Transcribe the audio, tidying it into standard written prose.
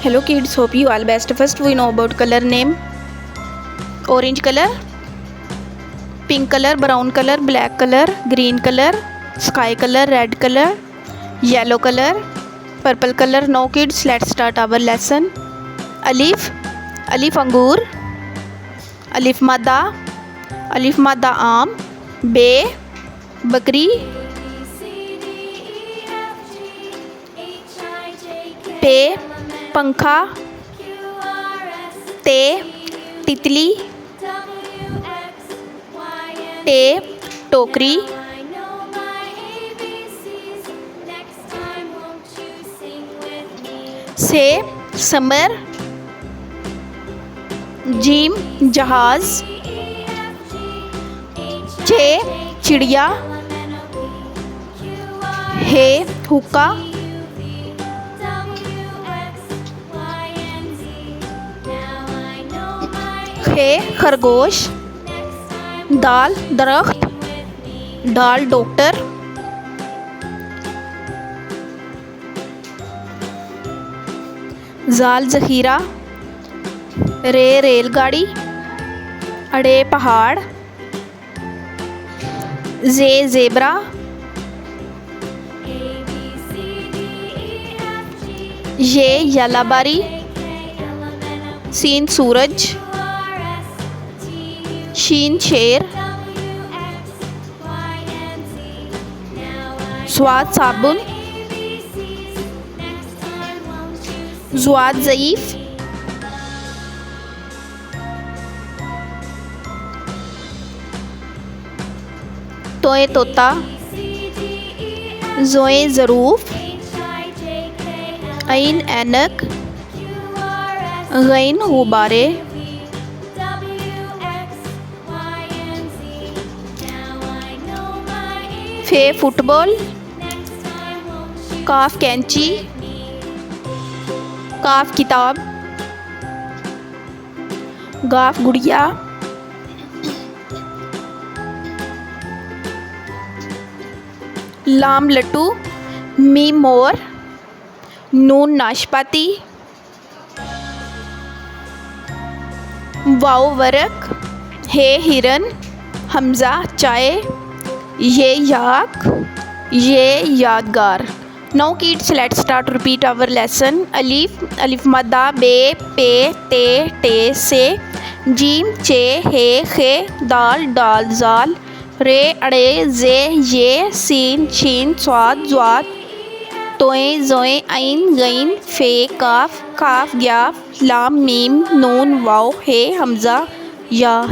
Hello kids, hope you all best. First we know about color name. Orange color, pink color, brown color, black color, green color, sky color, red color, yellow color, purple color. Now kids, let's start our lesson. Alif, alif अंगूर, alif madda आम, बे बकरी, पे पंखा, ते तितली, टे टोकरी, से समर, जीम जहाज, चे चिड़िया, हे हुक्का, खे खरगोश, दाल दरख्त, डाल डॉक्टर, जाल जखीरा, रे रेलगाड़ी, अड़े पहाड़, जे ज़ेब्रा, ये यलाबारी, सीन सूरज, शीन शेर, स्वाद साबुन, ज़्वाद ज़ईफ़, तोए तोता, ज़ोए ज़रूफ़, ऐन ऐनक, गैन गुब्बारे, फे फुटबॉल, काफ कैंची, काफ किताब, गाफ गुड़िया, लाम लट्टू, मीम मोर, नून नाशपाती, वाओ वरक, हे हिरन, हमज़ा चाय, ये याक, ये यादगार. Now kids, let's start to repeat our lesson. अलिफ अलिफ मद्दा, बे पे ते टे से, जीम चे हे खे, दाल डाल जाल, रे अड़े जे ये, सीन शीन स्वाद ज़्वाद, तोए ज़ोए ऐन गैन, फे काफ काफ ग्याफ, लाम मीम नून वाओ, हे हमज़ा या.